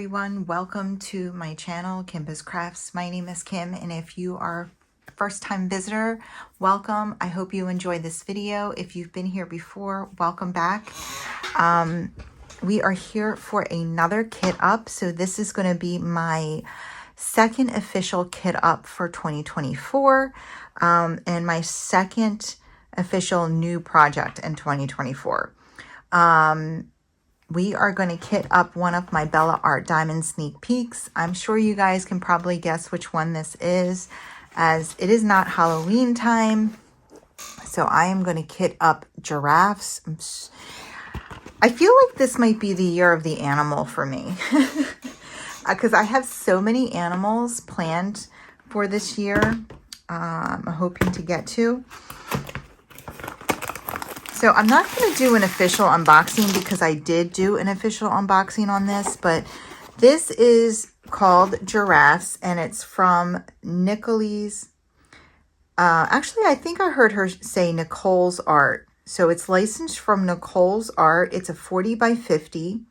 everyone, welcome to my channel, Kimbaskrafts. My name is Kim, and if you are a first-time visitor, welcome. I hope you enjoy this video. If you've been here before, welcome back. We are here for another kit up. So this is going to be my second official kit up for 2024, and my second official new project in 2024. We are going to kit up one of my Bella Art Diamond sneak peeks. I'm sure you guys can probably guess which one this is, as it is not Halloween time. So I am going to kit up Giraffes. I feel like this might be the year of the animal for me, because I have so many animals planned for this year. I'm hoping to get to. So I'm not going to do an official unboxing because I did do an official unboxing on this, but this is called Giraffes and it's from Nicole's. Actually, I think I heard her say Nicole's Art. So it's licensed from Nicole's Art. It's a 40 by 50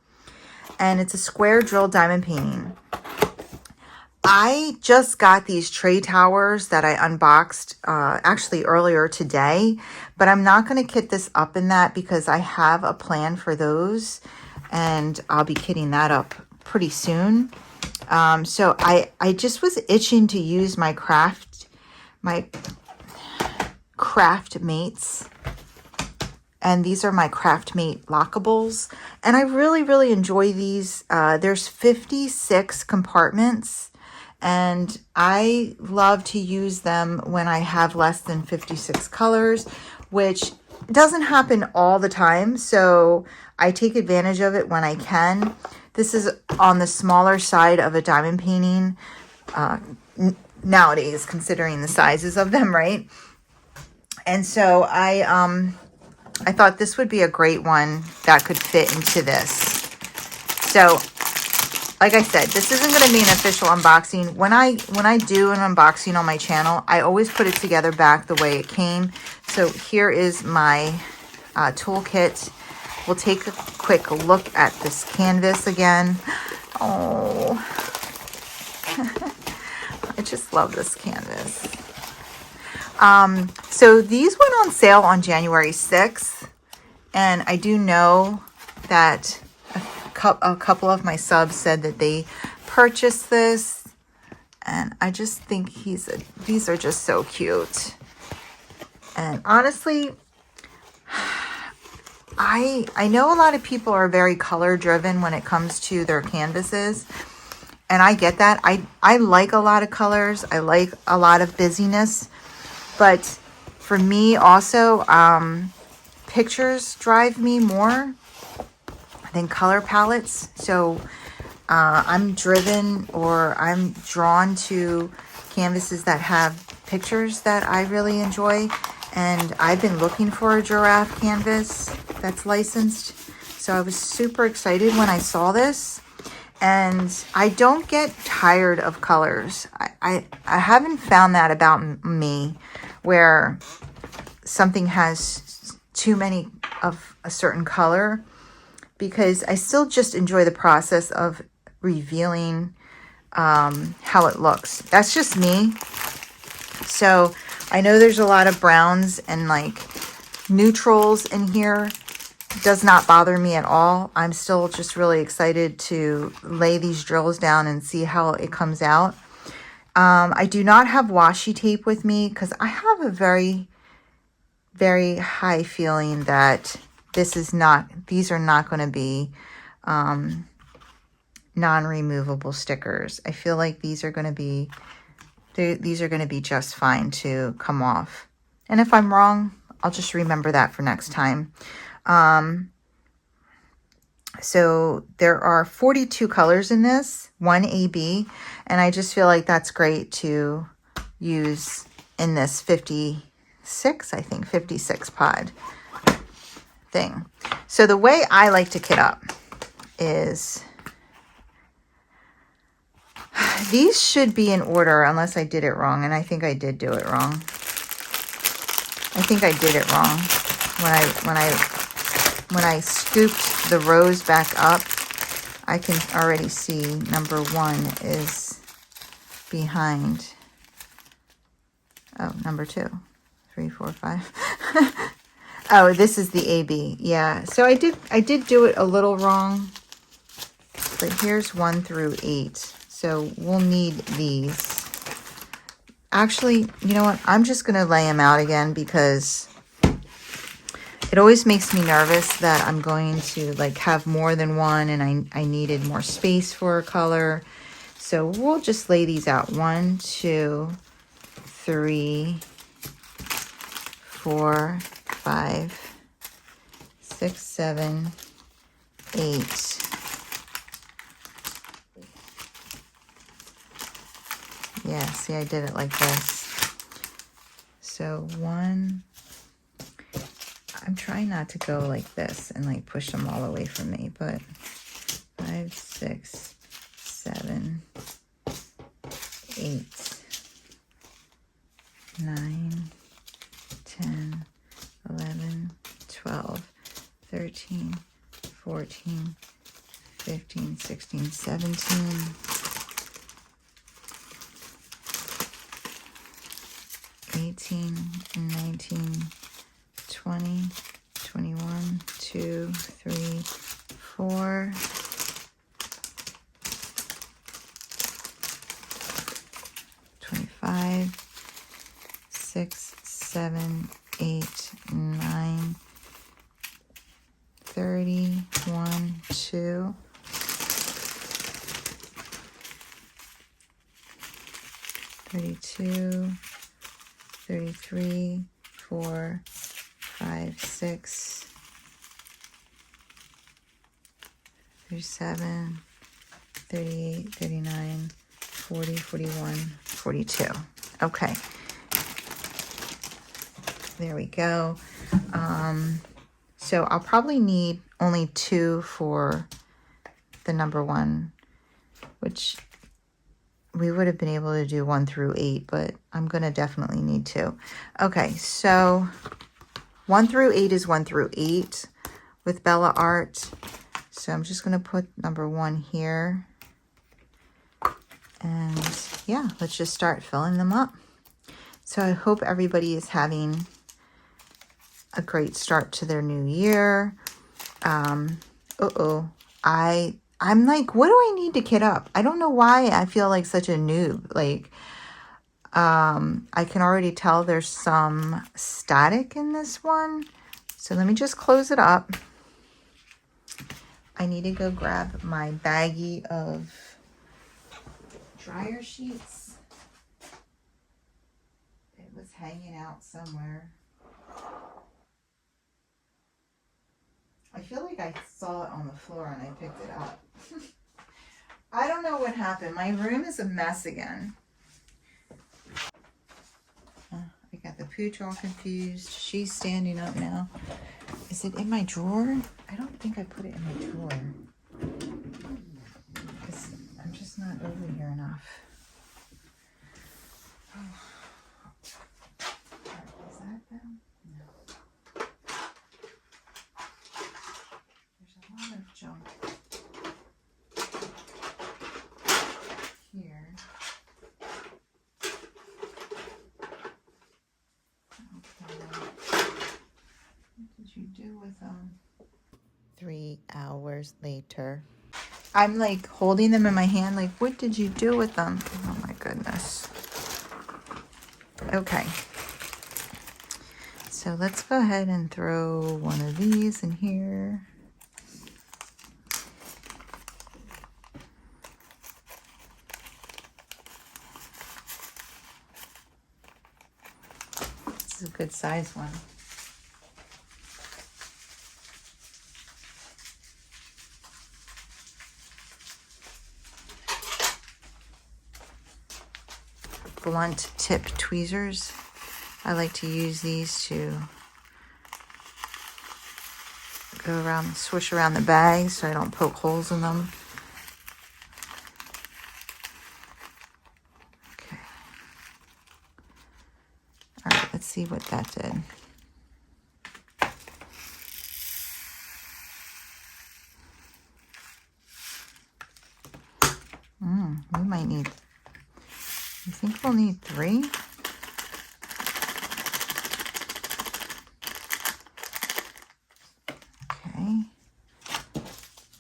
and it's a square drill diamond painting. I just got these tray towers that I unboxed actually earlier today, but I'm not going to kit this up in that because I have a plan for those and I'll be kitting that up pretty soon. So I just was itching to use my craft mates. And these are my Craft Mate lockables. And I really enjoy these. There's 56 compartments. And I love to use them when I have less than 56 colors, which doesn't happen all the time. So I take advantage of it when I can. This is on the smaller side of a diamond painting nowadays, considering the sizes of them, right? And so I thought this would be a great one that could fit into this. So like I said, this isn't going to be an official unboxing. When I do an unboxing on my channel, I always put it together back the way it came. So here is my toolkit. We'll take a quick look at this canvas again. Oh, I just love this canvas. So these went on sale on January 6th. And I do know that a couple of my subs said that they purchased this, and I just think these are just so cute. And honestly, I know a lot of people are very color driven when it comes to their canvases, and I get that. I like a lot of colors. I like a lot of busyness, but for me also, pictures drive me more than color palettes. So I'm driven, or I'm drawn to canvases that have pictures that I really enjoy. And I've been looking for a giraffe canvas that's licensed. So I was super excited when I saw this. And I don't get tired of colors. I haven't found that about me, where something has too many of a certain color, because I still just enjoy the process of revealing how it looks. That's just me. So I know there's a lot of browns and like neutrals in here. Does not bother me at all. I'm still just really excited to lay these drills down and see how it comes out. I do not have washi tape with me because I have a very high feeling that these are not going to be non-removable stickers. I feel like these are going to be just fine to come off. And if I'm wrong, I'll just remember that for next time. So there are 42 colors in this, 1 AB, and I just feel like that's great to use in this 56 pod thing. So the way I like to kit up is, these should be in order unless I did it wrong, and I think I did do it wrong. I think I did it wrong when I scooped the rows back up. I can already see number 1 is behind. Oh, number 2, 3, 4, 5. Oh, this is the AB. Yeah. So I did do it a little wrong. But here's 1 through 8. So we'll need these. Actually, you know what? I'm just going to lay them out again because it always makes me nervous that I'm going to like have more than one and I needed more space for a color. So we'll just lay these out. 1, 2, 3, 4, 5, 6, 7, 8. Yeah, see, I did it like this. So 1, I'm trying not to go like this and like push them all away from me, but 5, 6, 7, 8, 9, 10, 11, 12, 13, 14, 15, 16, 17, 18, 19, 20, 21, 2, 3, 4, 25, 6, 7, 8, 9, 30, 1, 2, 32, 33, 4, 5, 6, 37, 38, 39, 40, 41, 42. Okay. There we go. So I'll probably need only 2 for the number 1, which we would have been able to do 1 through 8, but I'm going to definitely need 2. Okay, so 1 through 8 is 1 through 8 with Bella Art. So I'm just going to put number 1 here. And yeah, let's just start filling them up. So I hope everybody is having a great start to their new year. I'm like, what do I need to kit up? I don't know why I feel like such a noob. Like, I can already tell there's some static in this one. So let me just close it up. I need to go grab my baggie of dryer sheets. It was hanging out somewhere. I feel like I saw it on the floor and I picked it up. I don't know what happened. My room is a mess again. I got the pooch all confused. She's standing up now. Is it in my drawer? I don't think I put it in my drawer. Because I'm just not over here enough. Oh. Is that them? No. There's a lot of junk here. What did you do with them? 3 hours later. I'm like holding them in my hand, like, what did you do with them? Oh my goodness. Okay. So let's go ahead and throw one of these in here. This is a good size one. Blunt tip tweezers. I like to use these to go around, swish around the bag so I don't poke holes in them. Okay. All right, let's see what that did. might need, I think we'll need 3. Okay.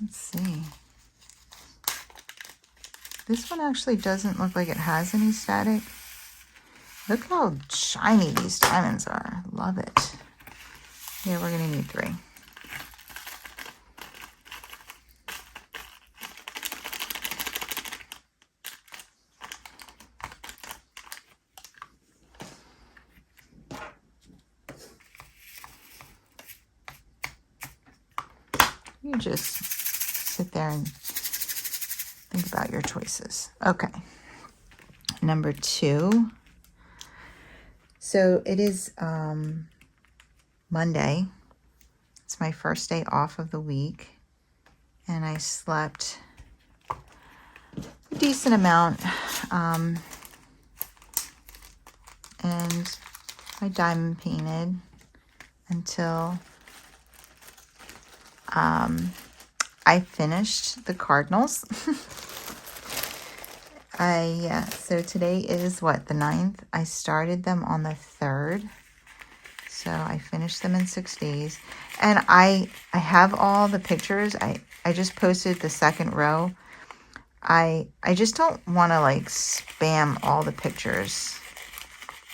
Let's see. This one actually doesn't look like it has any static. Look how shiny these diamonds are. Love it. Yeah, we're gonna need 3. You just sit there and think about your choices. Okay. Number 2. So it is Monday. It's my first day off of the week. And I slept a decent amount. And I diamond painted until I finished the cardinals. So today is what, the 9th? I started them on the 3rd. So I finished them in 6 days. And I have all the pictures. I just posted the second row. I just don't want to like spam all the pictures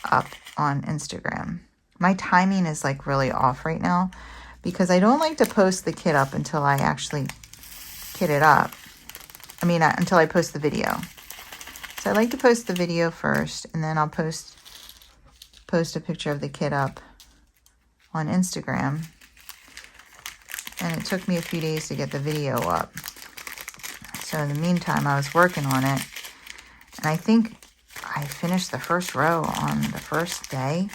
up on Instagram. My timing is like really off right now because I don't like to post the kit up until I actually kit it up. I mean, until I post the video. So I like to post the video first, and then I'll post a picture of the kit up on Instagram. And it took me a few days to get the video up. So in the meantime, I was working on it. And I think I finished the first row on the first day.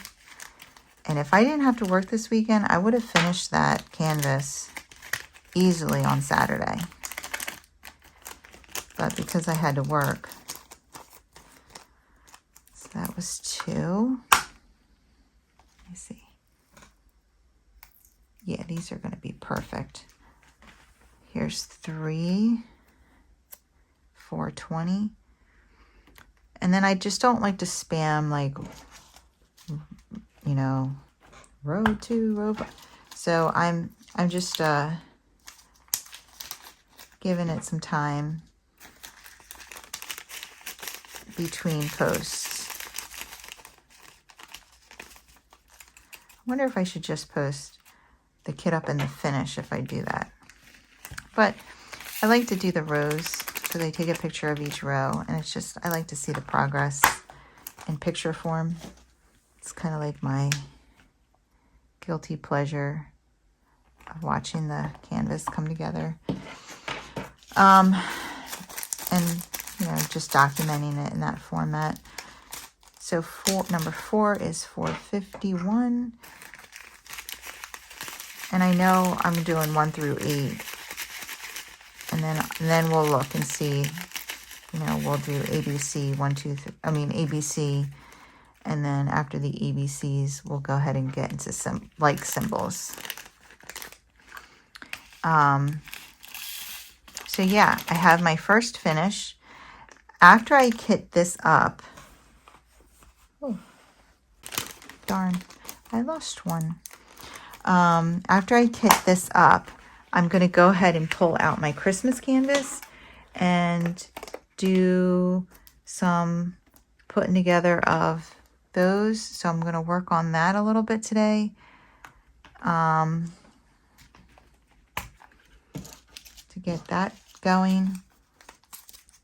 And if I didn't have to work this weekend, I would have finished that canvas easily on Saturday. But because I had to work. So that was 2. Let me see. Yeah, these are going to be perfect. Here's 3, 420. And then I just don't like to spam like, you know, row 2, row 5. So I'm just giving it some time between posts. I wonder if I should just post the kit up in the finish if I do that. But I like to do the rows so they take a picture of each row, and it's just, I like to see the progress in picture form. It's kind of like my guilty pleasure of watching the canvas come together. And, you know, just documenting it in that format. So number 4 is 451. And I know I'm doing 1 through 8. And then we'll look and see, you know, we'll do ABC, 1, 2, 3, ABC. And then after the ABCs, we'll go ahead and get into some like symbols. So yeah, I have my first finish. After I kit this up, oh, darn, I lost one. After I kit this up, I'm going to go ahead and pull out my Christmas canvas and do some putting together of those. So I'm going to work on that a little bit today. To get that going.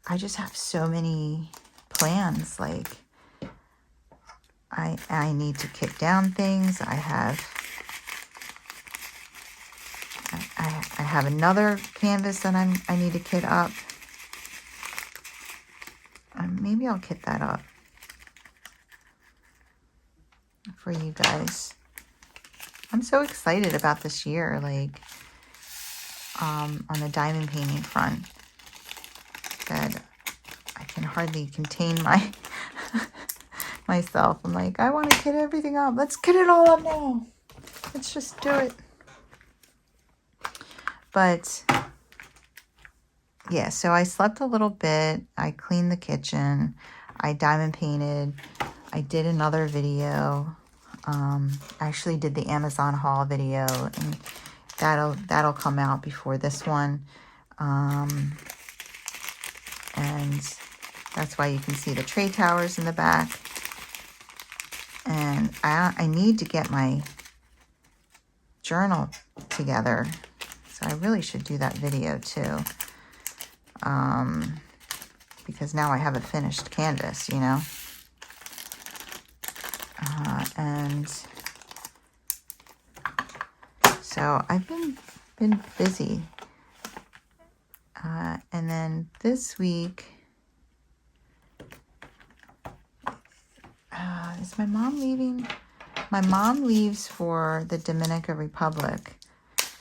I just have so many plans. Like I need to kit down things. I have another canvas that I need to kit up. Maybe I'll kit that up for you guys. I'm so excited about this year, like on the diamond painting front, that I can hardly contain myself. I'm like, I want to kit everything up. Let's kit it all up now. Let's just do it. But yeah, so I slept a little bit. I cleaned the kitchen. I diamond painted. I did another video. I actually did the Amazon haul video, and that'll come out before this one. And that's why you can see the tray towers in the back. And I need to get my journal together. So I really should do that video too. Because now I have a finished canvas, you know. And so I've been busy. And then this week, is my mom leaving? My mom leaves for the Dominican Republic.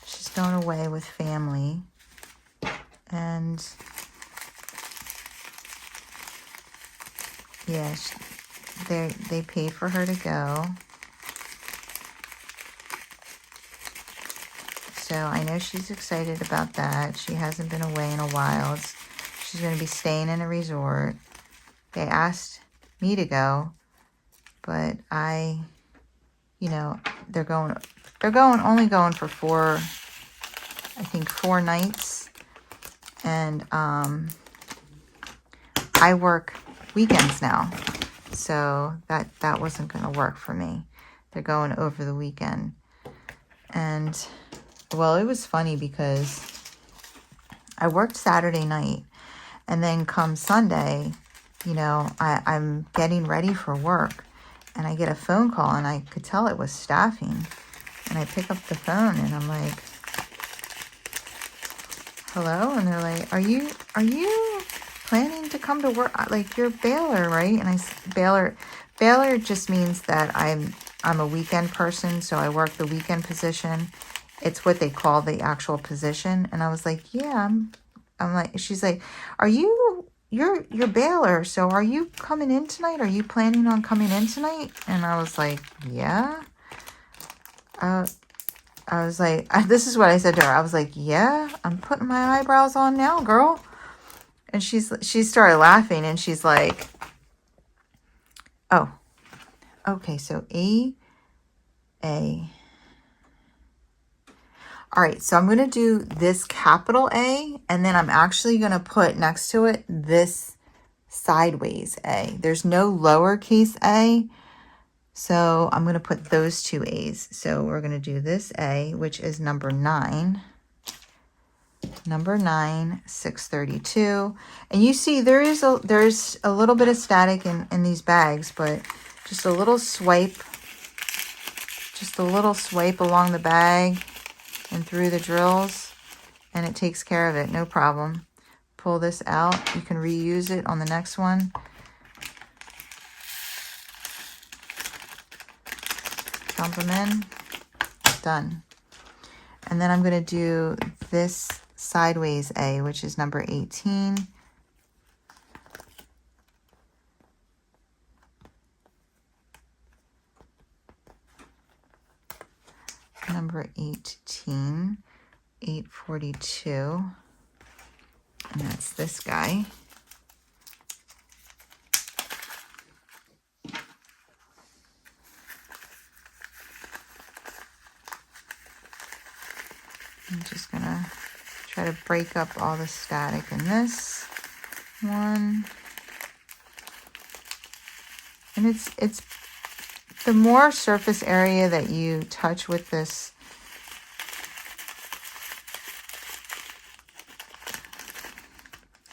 She's going away with family. And yeah, they paid for her to go. So I know she's excited about that. She hasn't been away in a while. She's going to be staying in a resort. They asked me to go, but you know, they're only going for 4 nights. And I work weekends now. So that wasn't going to work for me. They're going over the weekend. And well, it was funny because I worked Saturday night, and then come Sunday, you know, I'm getting ready for work, and I get a phone call, and I could tell it was staffing. And I pick up the phone, and I'm like, hello? And they're like, are you planning to come to work? Like, you're Baylor, right? And Baylor just means that I'm a weekend person, so I work the weekend position. It's what they call the actual position. And I was like, yeah, I'm like, she's like, you're Baylor, so are you coming in tonight? Are you planning on coming in tonight? And I was like, yeah. I was like, this is what I said to her. I was like, yeah, I'm putting my eyebrows on now, girl. And she started laughing, and she's like, oh, okay, so A. All right, so I'm going to do this capital A, and then I'm actually going to put next to it this sideways A. There's no lowercase a, so I'm going to put those 2 A's. So we're going to do this A, which is number 9. Number 9, 632. And you see there's a little bit of static in these bags, but just a little swipe along the bag and through the drills, and it takes care of it, no problem. Pull this out. You can reuse it on the next one. Dump them in. Done. And then I'm going to do this sideways A, which is number 18. Number 18, 842, and that's this guy. I'm just gonna try to break up all the static in this one. And it's the more surface area that you touch with this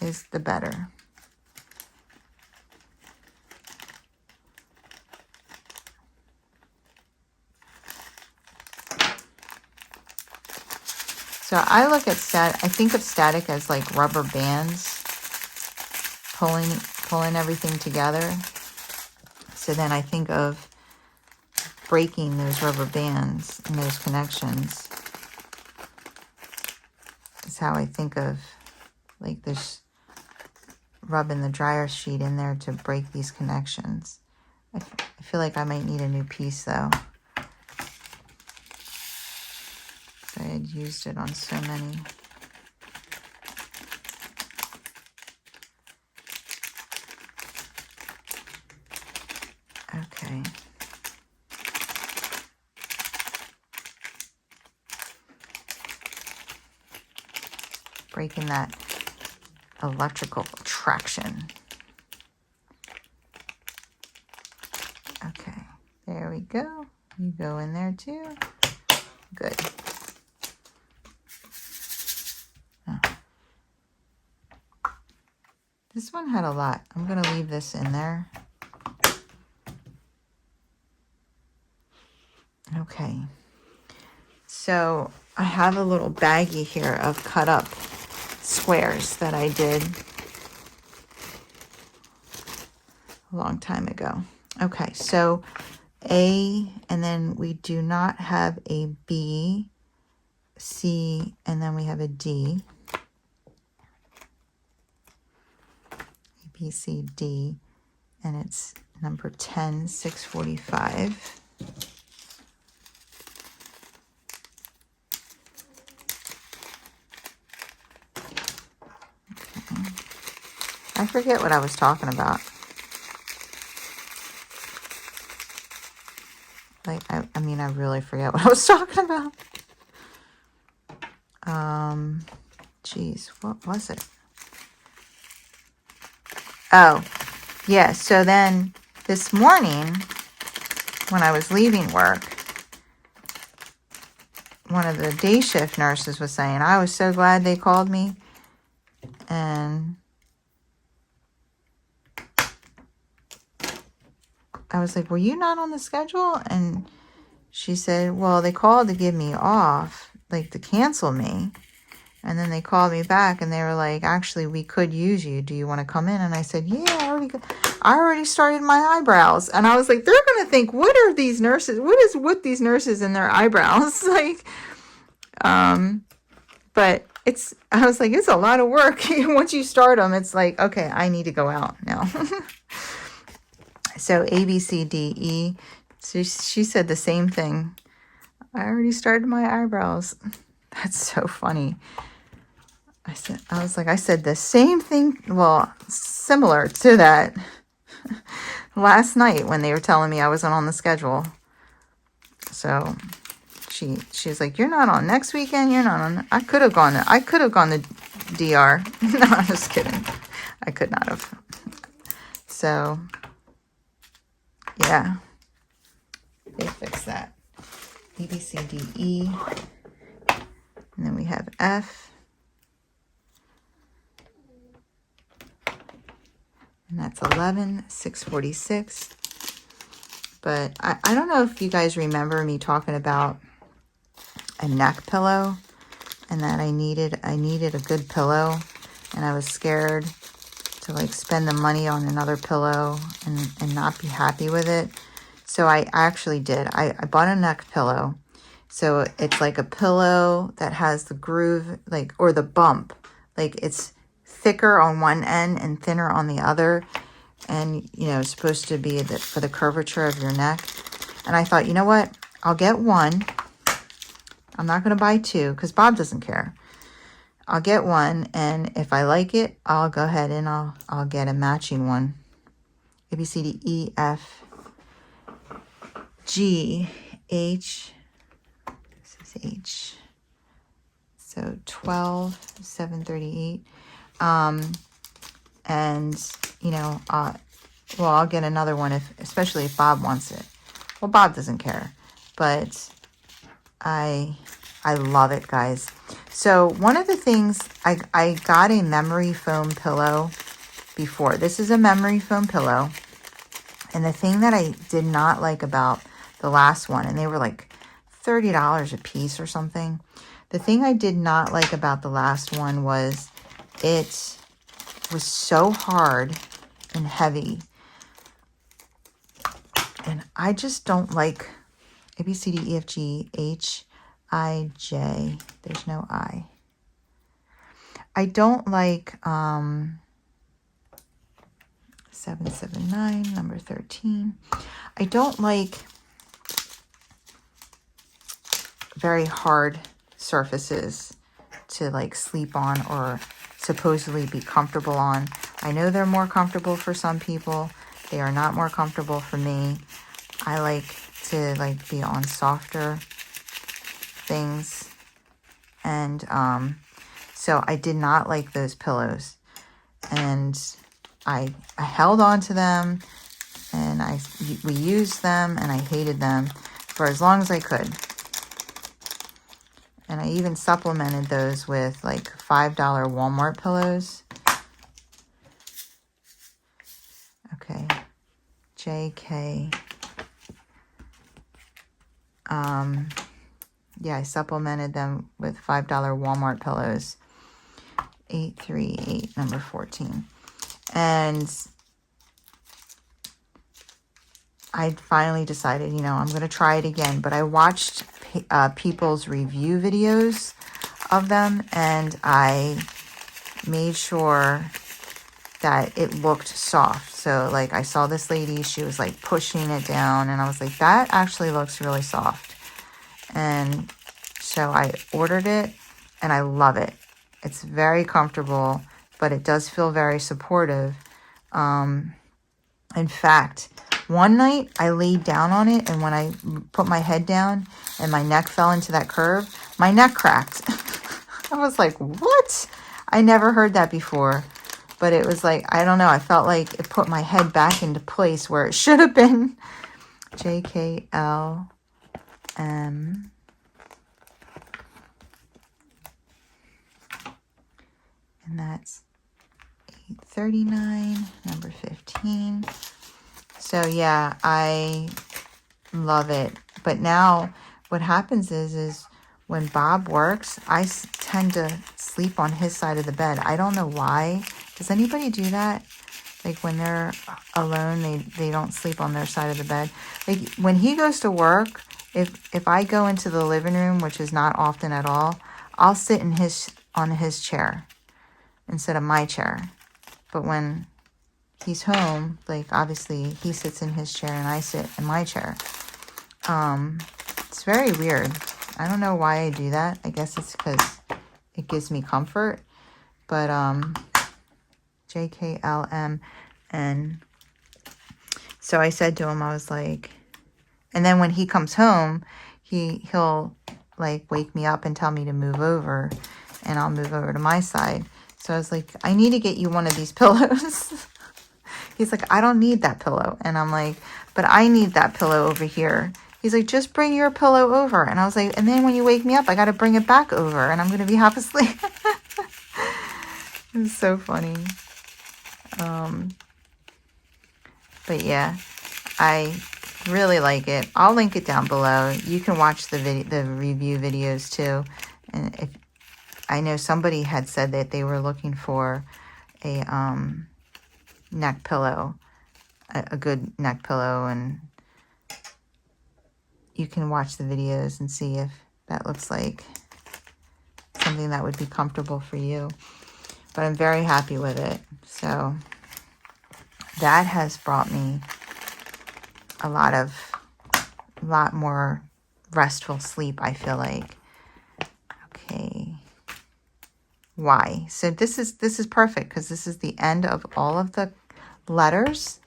is the better. So I look at I think of static as like rubber bands pulling everything together. So then I think of breaking those rubber bands and those connections. Is how I think of like this, rubbing the dryer sheet in there to break these connections. I feel like I might need a new piece though. I had used it on so many. Okay. Breaking that electrical traction. Okay, there we go. You go in there too. Good. Oh. This one had a lot. I'm going to leave this in there. Okay. So I have a little baggie here of cut up squares that I did a long time ago. Okay, so A, and then we do not have a B, C, and then we have a D. A, B, C, D, and it's number 10, 645. Okay. I forget what I was talking about. Like, I mean, I really forget what I was talking about. Geez, what was it? Oh, yeah. So then this morning, when I was leaving work, one of the day shift nurses was saying, I was so glad they called me. And I was like, were you not on the schedule? And she said, well, they called to give me off, like to cancel me. And then they called me back and they were like, actually, we could use you. Do you want to come in? And I said, yeah, I already started my eyebrows. And I was like, they're going to think, what are these nurses? What is with these nurses and their eyebrows? Like, but I was like, it's a lot of work. Once you start them, it's like, okay, I need to go out now. So A, B, C, D, E. So she said the same thing. I already started my eyebrows. That's so funny. I said the same thing, well, similar to that last night when they were telling me I wasn't on the schedule. So she's like, you're not on next weekend, you're not on. I could have gone to DR. No, I'm just kidding. I could not have. So yeah, they fixed that. A, B, C, D, E. And then we have F. And that's 11, 646. But I don't know if you guys remember me talking about a neck pillow and that I needed a good pillow, and I was scared to like spend the money on another pillow and not be happy with it. So I actually did. I bought a neck pillow. So it's like a pillow that has the groove, like, or the bump, like it's thicker on one end and thinner on the other, and it's supposed to be for the curvature of your neck. And I thought, you know what, I'll get one. I'm not going to buy two because Bob doesn't care. I'll get one, and if I like it, I'll go ahead and I'll get a matching one. A, B, C, D, E, F, G, H. This is H. So 12, 738. And well, I'll get another one especially if Bob wants it. Well, Bob doesn't care, but I love it, guys. So one of the things, I got a memory foam pillow before. This is a memory foam pillow. And the thing that I did not like about the last one, and they were like $30 a piece or something. The thing I did not like about the last one was it was so hard and heavy. And I just don't like A, B, C, D, E, F, G, H, I, J. There's no I. I don't like 779, number 13. I don't like very hard surfaces to like sleep on or supposedly be comfortable on. I know they're more comfortable for some people. They are not more comfortable for me. I like to be on softer things. And so I did not like those pillows. And I held on to them, and we used them, and I hated them for as long as I could. And I even supplemented those with like $5 Walmart pillows. Okay, JK. Yeah, I supplemented them with $5 Walmart pillows. 838, number 14. And I finally decided, you know, I'm going to try it again. But I watched people's review videos of them, and I made sure that it looked soft. So, like, I saw this lady, she was, like, pushing it down, and I was like, that actually looks really soft. And so I ordered it, and I love it. It's very comfortable, but it does feel very supportive. In fact, one night I laid down on it, and when I put my head down and my neck fell into that curve, my neck cracked. I was like, what? I never heard that before. But it was like, I don't know, I felt like it put my head back into place where it should have been. JKLM. And that's 839, number 15. So yeah, I love it. But now what happens is when Bob works, I tend to sleep on his side of the bed. I don't know why. Does anybody do that? Like when they're alone, they don't sleep on their side of the bed. Like when he goes to work, if I go into the living room, which is not often at all, I'll sit on his chair instead of my chair. But when he's home, like obviously he sits in his chair and I sit in my chair. It's very weird. I don't know why I do that. I guess it's because it gives me comfort. But JKLM. And so I said to him, I was like, and then when he comes home, he'll like wake me up and tell me to move over, and I'll move over to my side. So I was like, I need to get you one of these pillows. He's like, I don't need that pillow. And I'm like, but I need that pillow over here. He's like, just bring your pillow over. And I was like, and then when you wake me up, I got to bring it back over, and I'm going to be half asleep. It was so funny. But yeah, I really like it. I'll link it down below. You can watch the review videos too. And if I know somebody had said that they were looking for a neck pillow, a good neck pillow, and you can watch the videos and see if that looks like something that would be comfortable for you. But I'm very happy with it. So that has brought me a lot more restful sleep, I feel like. Okay. Why? So this is perfect because this is the end of all of the letters,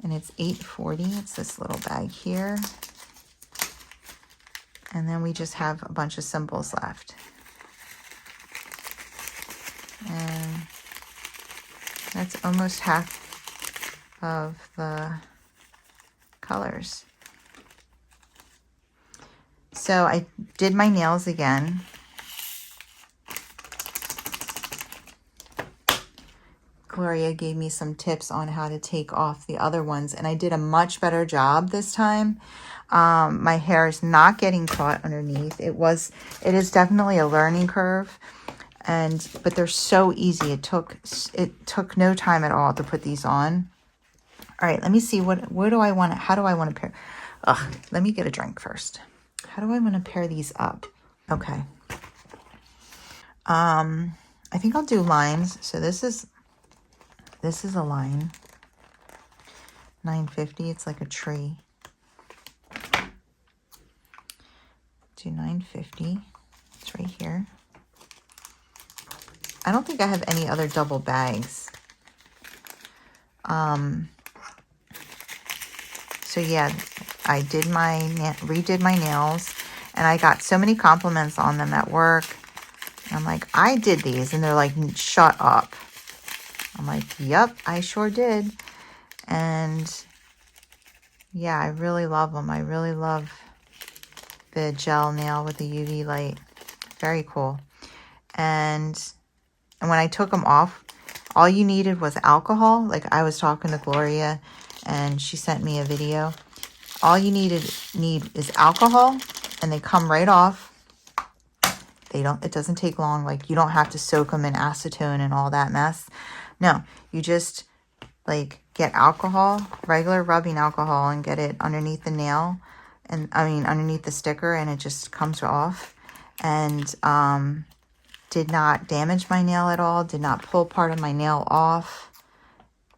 and it's 840. It's this little bag here. And then we just have a bunch of symbols left. And that's almost half of the colors. So I did my nails again. Gloria gave me some tips on how to take off the other ones, and I did a much better job this time. My hair is not getting caught underneath. It is definitely a learning curve, but they're so easy. It took no time at all to put these on. All right, let me see how do I want to pair? Let me get a drink first. How do I want to pair these up? Okay. I think I'll do lines. So this is a line. 950. It's like a tree. Do 950. It's right here. I don't think I have any other double bags. So yeah, I did redid my nails, and I got so many compliments on them at work. And I'm like, I did these, and they're like, shut up. I'm like, yep, I sure did. And yeah, I really love them. I really love the gel nail with the UV light. Very cool. And when I took them off, all you needed was alcohol. Like, I was talking to Gloria, and she sent me a video. All you need is alcohol, and they come right off. It doesn't take long. Like, you don't have to soak them in acetone and all that mess. No, you just like get alcohol, regular rubbing alcohol, and get it underneath the nail, and underneath the sticker, and it just comes off. And did not damage my nail at all, did not pull part of my nail off.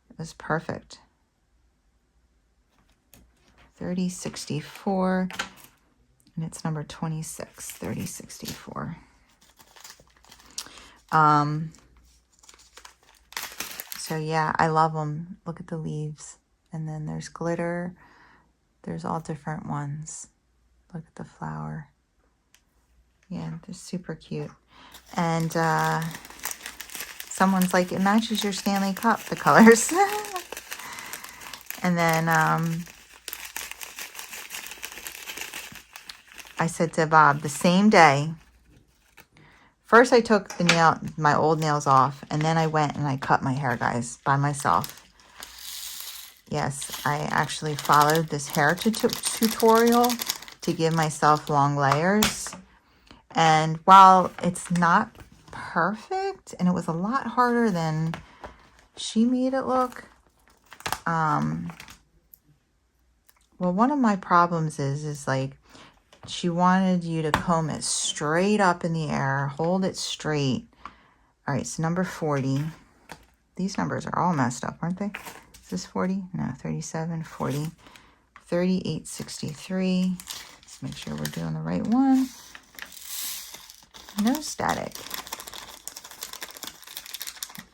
It was perfect. 3064, and it's number 26, 3064. So yeah, I love them. Look at the leaves. And then there's glitter. There's all different ones. Look at the flower. Yeah, they're super cute. And someone's like, it matches your Stanley Cup, the colors. And then I said to Bob, the same day, first I took my old nails off, and then I went and I cut my hair, guys, by myself. Yes, I actually followed this hair tutorial to give myself long layers. And while it's not perfect, and it was a lot harder than she made it look, well, one of my problems is like, she wanted you to comb it straight up in the air, hold it straight. All right, so number 40. These numbers are all messed up, aren't they? Is this 40? No, 37, 40, 38, 63. Let's make sure we're doing the right one. No static.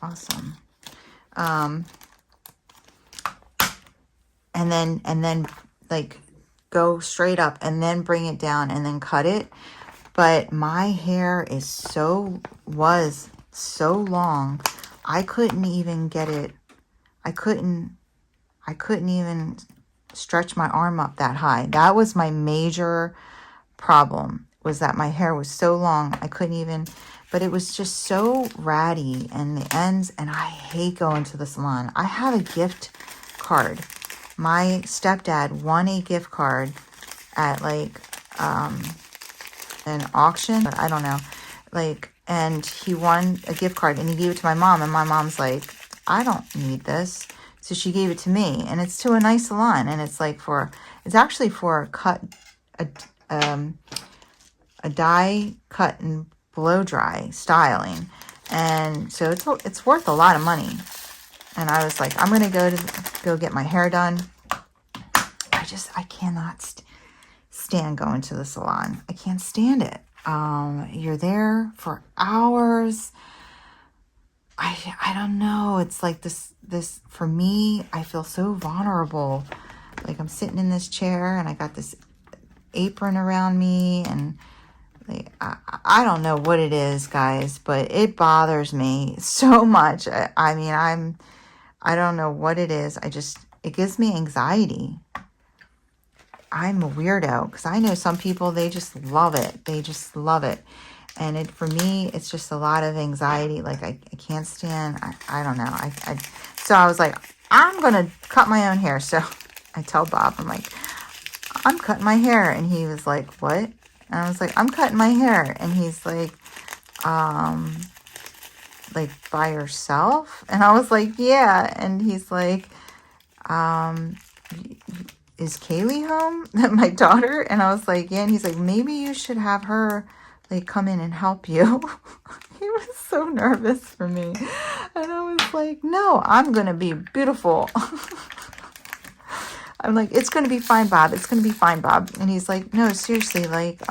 Awesome. And then like go straight up and then bring it down and then cut it. But my hair was so long, I couldn't even get it. I couldn't even stretch my arm up that high. That was my major problem, was that my hair was so long, I couldn't even, but it was just so ratty and the ends, and I hate going to the salon. I have a gift card. My stepdad won a gift card at like an auction, but I don't know, like, and he won a gift card and he gave it to my mom, and my mom's like, I don't need this. So she gave it to me, and it's to a nice salon, and it's like it's actually for a dye, cut, and blow dry styling. And so it's worth a lot of money. And I was like, I'm going to go get my hair done. I cannot stand going to the salon. I can't stand it. You're there for hours. I don't know. It's like this for me, I feel so vulnerable. Like, I'm sitting in this chair and I got this apron around me, and like, I don't know what it is, guys, but it bothers me so much. I don't know what it is. It gives me anxiety. I'm a weirdo, because I know some people, they just love it. They just love it. And for me, it's just a lot of anxiety. Like, I can't stand, I don't know. So I was like, I'm going to cut my own hair. So I tell Bob, I'm like, I'm cutting my hair. And he was like, what? And I was like, I'm cutting my hair. And he's like, by yourself? And I was like, yeah. And he's like, is Kaylee home? My daughter? And I was like, yeah. And he's like, maybe you should have her like come in and help you. He was so nervous for me. And I was like, no, I'm going to be beautiful. I'm like, it's going to be fine, Bob. It's going to be fine, Bob. And he's like, no, seriously, like,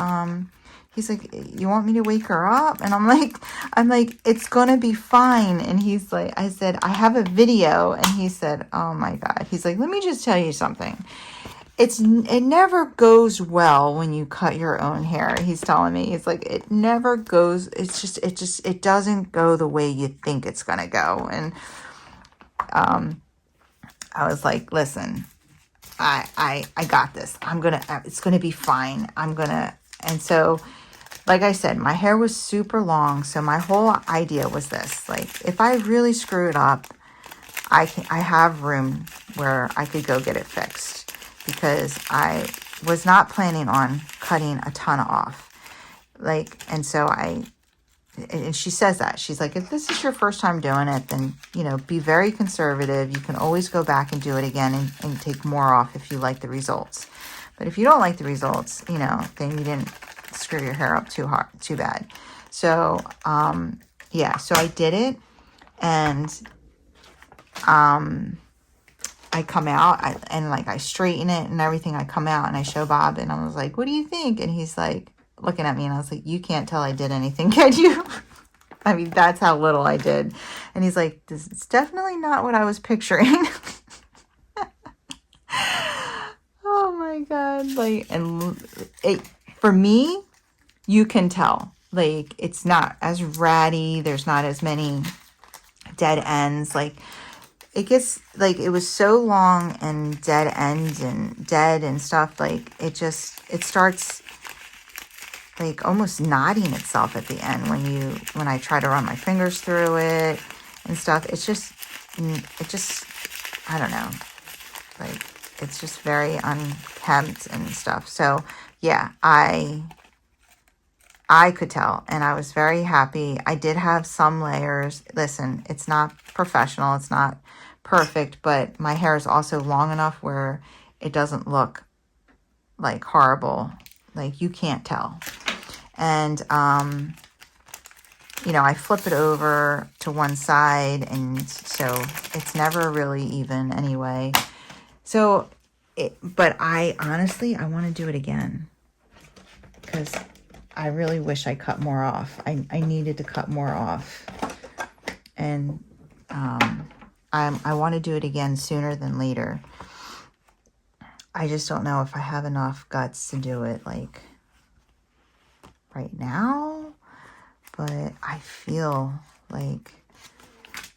he's like, you want me to wake her up? And I'm like, it's going to be fine. And he's like, I said, I have a video. And he said, oh my God. He's like, let me just tell you something. it never goes well when you cut your own hair. He's telling me, he's like, it never goes, it doesn't go the way you think it's gonna go. And I was like, listen, I got this. It's gonna be fine. And so, like I said, my hair was super long. So my whole idea was this, like, if I really screw it up, I have room where I could go get it fixed, because I was not planning on cutting a ton off. Like, and so and she says that, she's like, if this is your first time doing it, then, you know, be very conservative. You can always go back and do it again and take more off if you like the results. But if you don't like the results, you know, then you didn't screw your hair up too bad. So, yeah, so I did it, and I come out and I straighten it and everything. I come out and I show Bob, and I was like, what do you think? And he's like looking at me, and I was like, you can't tell I did anything, can you? I mean, that's how little I did. And he's like, this is definitely not what I was picturing. Oh my God. Like, and for me, you can tell, like, it's not as ratty. There's not as many dead ends. Like, it gets, like, it was so long and dead ends and dead and stuff. Like, it starts like almost knotting itself at the end when I try to run my fingers through it and stuff. It just, I don't know. Like, it's just very unkempt and stuff. So yeah, I could tell, and I was very happy. I did have some layers. Listen, it's not professional. It's not perfect, but my hair is also long enough where it doesn't look like horrible. Like, you can't tell. And, you know, I flip it over to one side, and so it's never really even anyway. So, but I honestly want to do it again, because I really wish I cut more off. I needed to cut more off. And I want to do it again sooner than later. I just don't know if I have enough guts to do it, like, right now. But I feel like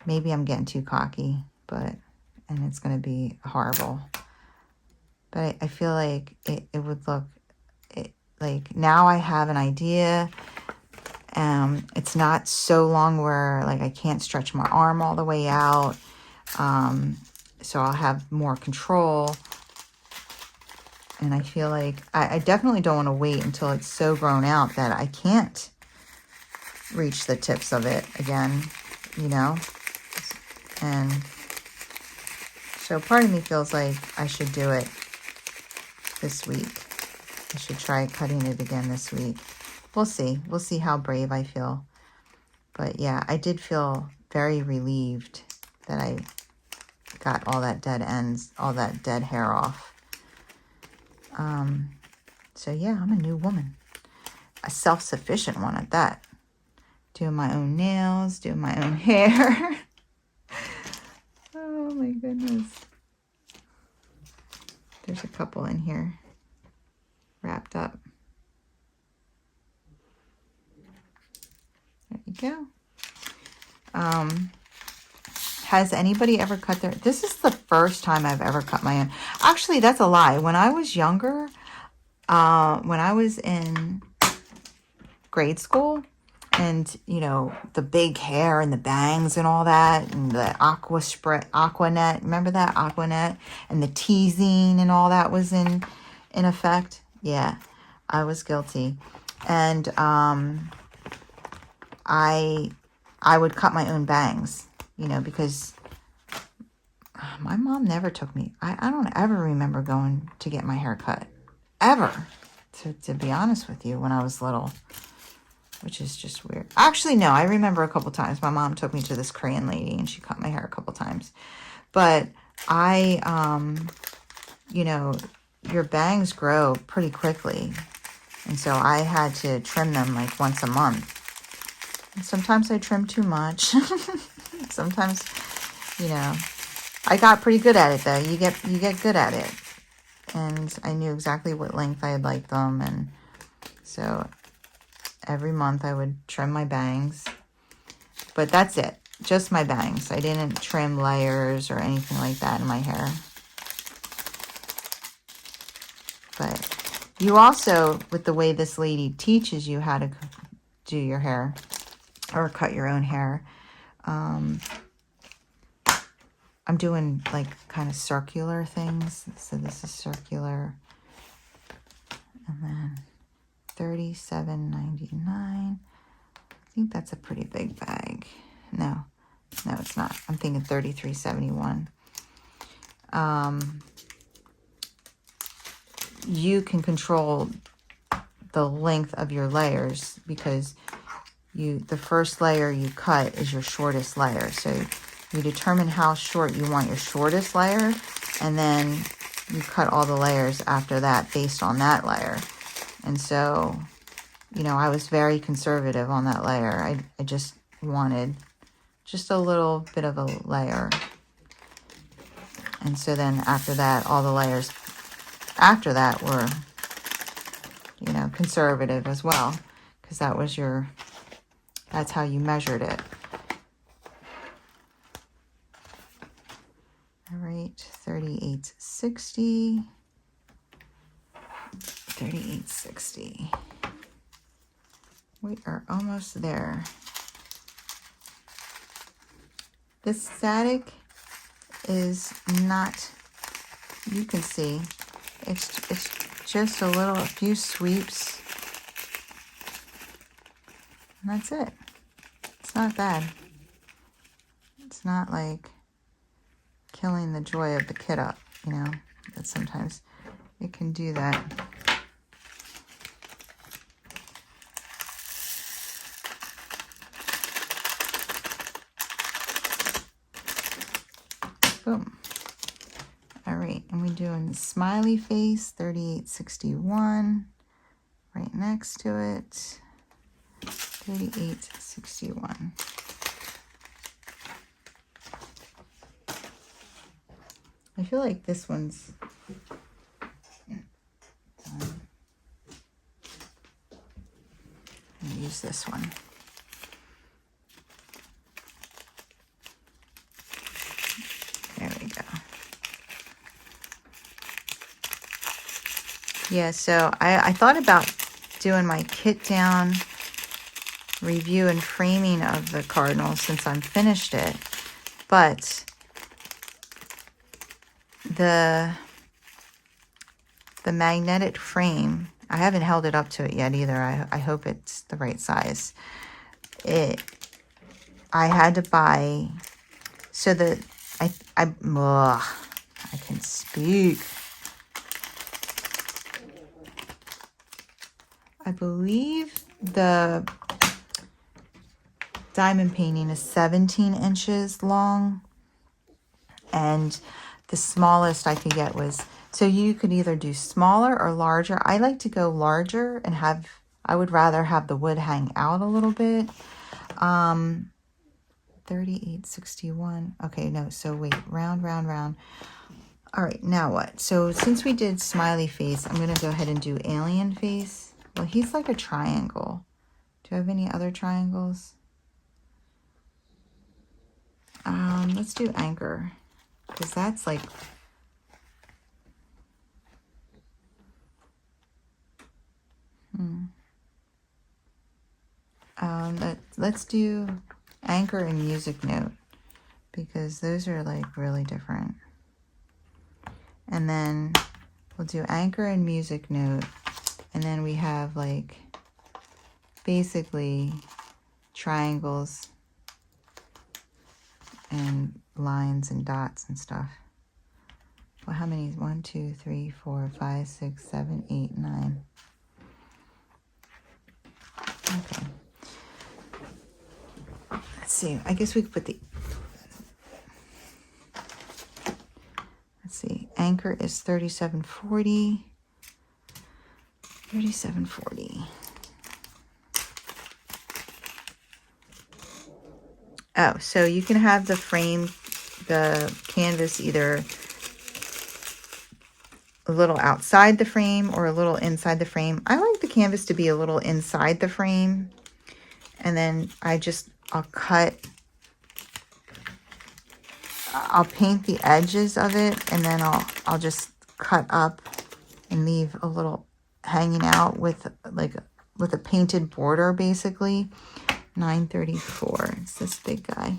maybe I'm getting too cocky, and it's going to be horrible. But I feel like it would look, like, now I have an idea. It's not so long where, like, I can't stretch my arm all the way out. So I'll have more control. And I feel like I definitely don't want to wait until it's so grown out that I can't reach the tips of it again, you know? And so part of me feels like I should do it this week. I should try cutting it again this week. We'll see. We'll see how brave I feel. But yeah, I did feel very relieved that I got all that dead ends, all that dead hair off. So yeah, I'm a new woman. A self-sufficient one at that. Doing my own nails, doing my own hair. Oh my goodness. There's a couple in here wrapped up. There you go. Has anybody ever cut their... This is the first time I've ever cut my own. Actually, that's a lie. When I was younger, when I was in grade school, and, you know, the big hair and the bangs and all that, and the aqua net, remember that? Aqua net, and the teasing and all that was in effect. Yeah, I was guilty. And I would cut my own bangs, you know, because my mom never took me. I don't ever remember going to get my hair cut, ever, to be honest with you, when I was little, which is just weird. Actually, no, I remember a couple times my mom took me to this Korean lady, and she cut my hair a couple times. But you know, your bangs grow pretty quickly, and so I had to trim them like once a month. And sometimes I trim too much. Sometimes, you know, I got pretty good at it though. You get good at it. and I knew exactly what length I'd like them, and so every month I would trim my bangs. But that's it, just my bangs. I didn't trim layers or anything like that in my hair. But you also, with the way this lady teaches you how to do your hair or cut your own hair, I'm doing like kind of circular things. So this is circular. And then $37.99. I think that's a pretty big bag. No, it's not. I'm thinking $33.71. You can control the length of your layers because the first layer you cut is your shortest layer. So you determine how short you want your shortest layer, and then you cut all the layers after that based on that layer. And so, you know, I was very conservative on that layer. I just wanted just a little bit of a layer. And so then after that, all the layers after that were, you know, conservative as well, because that's how you measured it. All right, $38.60. $38.60. We are almost there. This static is not, you can see, it's just a few sweeps. And that's it. It's not bad. It's not like killing the joy of the kit up, you know, but sometimes it can do that. Boom. All right, and we're doing the smiley face, $38.61. Right next to it, $38.61. I feel like this one's done. I'm gonna use this one. There we go. Yeah, so I thought about doing my kit down review and framing of the cardinal since I'm finished it, but the magnetic frame, I haven't held it up to it yet either. I hope it's the right size. I had to buy, so that I can speak. I believe the diamond painting is 17 inches long, and the smallest I could get was, so you could either do smaller or larger. I like to go larger and I would rather have the wood hang out a little bit. $38.61. Okay, no, so wait, round. All right, now what? So since we did smiley face, I'm gonna go ahead and do alien face. Well, he's like a triangle. Do you have any other triangles? Let's do anchor, because that's like, let's do anchor and music note, because those are like really different. And then we'll do anchor and music note, and then we have like basically triangles and lines and dots and stuff. Well, how many? 1, 2, 3, 4, 5, 6, 7, 8, 9. Okay. Let's see. I guess we could put the, let's see. Anchor is $37.40. $37.40. Oh, so you can have the frame, the canvas either little outside the frame or a little inside the frame. I like the canvas to be a little inside the frame. And then I'll paint the edges of it, and then I'll just cut up and leave a little hanging out with a painted border, basically. 934, it's this big guy.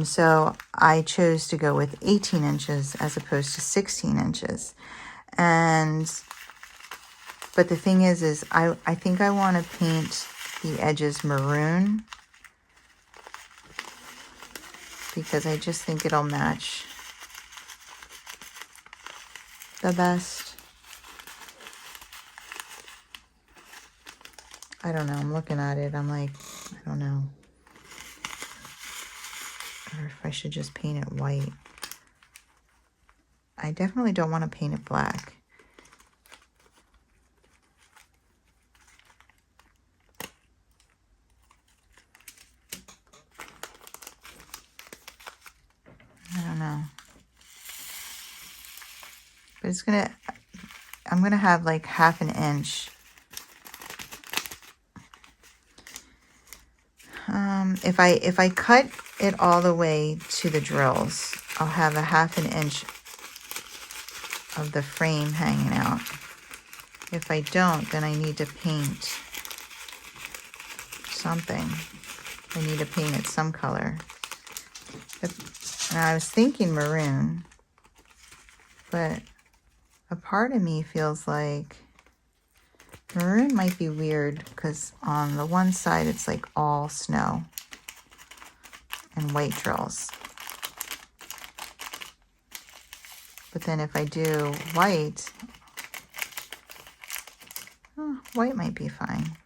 So I chose to go with 18 inches as opposed to 16 inches. But the thing is I think I want to paint the edges maroon, because I just think it'll match the best. I don't know, I'm looking at it, I'm like, I don't know. Or if I should just paint it white. I definitely don't want to paint it black. I don't know. But I'm gonna have like half an inch. If I cut it all the way to the drills, I'll have a half an inch of the frame hanging out. If I don't, then I need to paint something. I need to paint it some color. And I was thinking maroon, but a part of me feels like maroon might be weird, because on the one side it's like all snow and white drills. But then if I do white, white might be fine.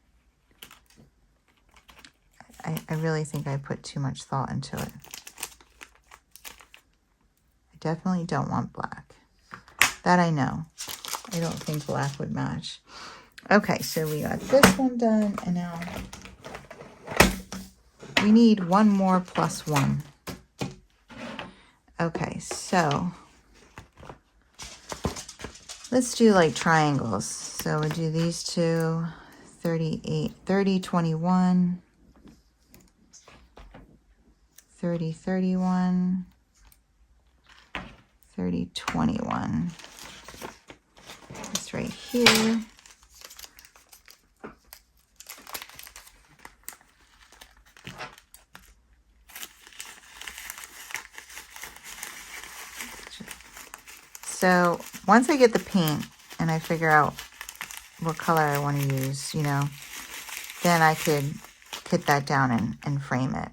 I really think I put too much thought into it. I definitely don't want black. That I know. I don't think black would match. Okay, so we got this one done, and now we need one more plus one. Okay, so let's do like triangles. So we'll do these two, 30, 21, 30, 31, 30, 21. This right here. So once I get the paint and I figure out what color I want to use, you know, then I could cut that down and frame it.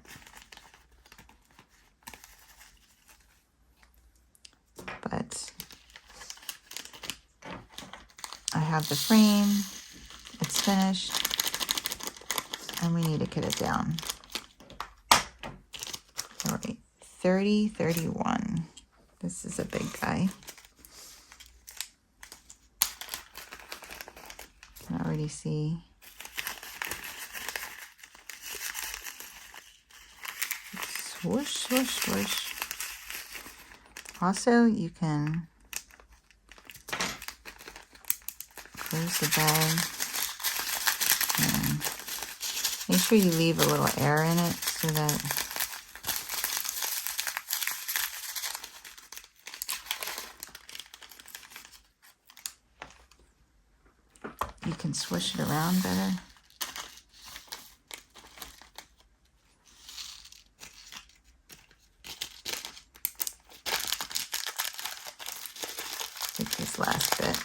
But I have the frame, it's finished, and we need to cut it down. All right, 30, 31. This is a big guy. I can already see. Swoosh, swoosh, swoosh. Also, you can close the bag and make sure you leave a little air in it so that you can swish it around better. Take this last bit.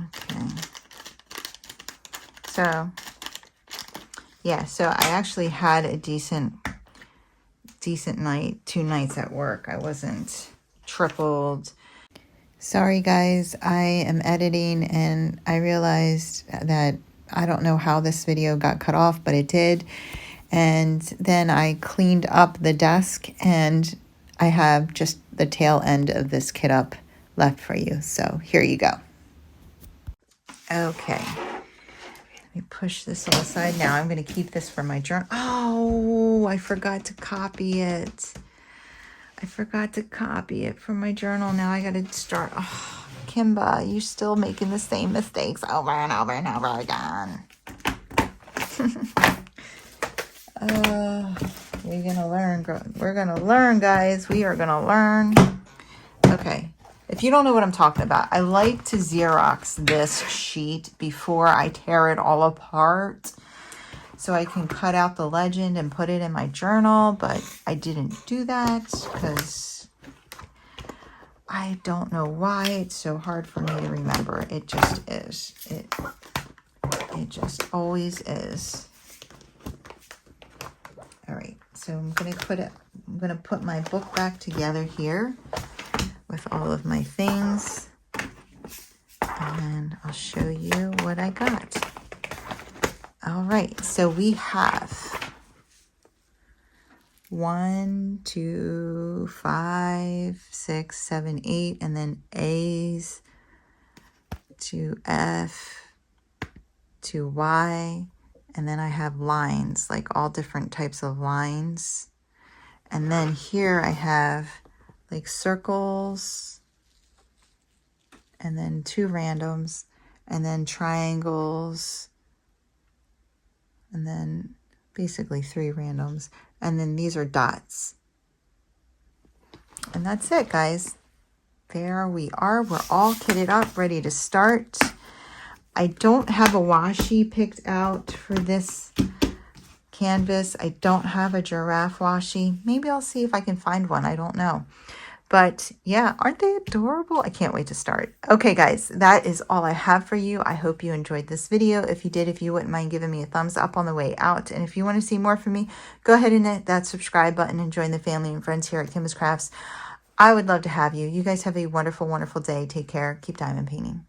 Okay. So yeah, so I actually had a decent night, 2 nights at work. I wasn't tripled. Sorry guys, I am editing and I realized that I don't know how this video got cut off, but it did. And then I cleaned up the desk and I have just the tail end of this kit up left for you. So here you go. Okay, Let me push this all aside now. I'm going to keep this for my journal. Oh, I forgot to copy it. I forgot to copy it from my journal. Now I got to start. Oh, Kimba, you're still making the same mistakes over and over and over again. We're going to learn. We're going to learn, guys. We are going to learn. Okay. If you don't know what I'm talking about, I like to Xerox this sheet before I tear it all apart so I can cut out the legend and put it in my journal, but I didn't do that because I don't know why it's so hard for me to remember. It just is. It just always is. All right, so I'm gonna put my book back together here with all of my things, and I'll show you what I got. All right, so we have 1, 2, 5, 6, 7, 8, and then A's to F to Y, and then I have lines, like all different types of lines. And then here I have like circles, and then 2 randoms, and then triangles, and then basically 3 randoms, and then these are dots. And that's it, guys. There we are. We're all kitted up, ready to start. I don't have a washi picked out for this canvas. I don't have a giraffe washi. Maybe I'll see if I can find one. I don't know. But yeah, aren't they adorable? I can't wait to start. Okay, guys, that is all I have for you. I hope you enjoyed this video. If you did, if you wouldn't mind giving me a thumbs up on the way out. And if you want to see more from me, go ahead and hit that subscribe button and join the family and friends here at Kimbaskrafts. I would love to have you. You guys have a wonderful, wonderful day. Take care. Keep diamond painting.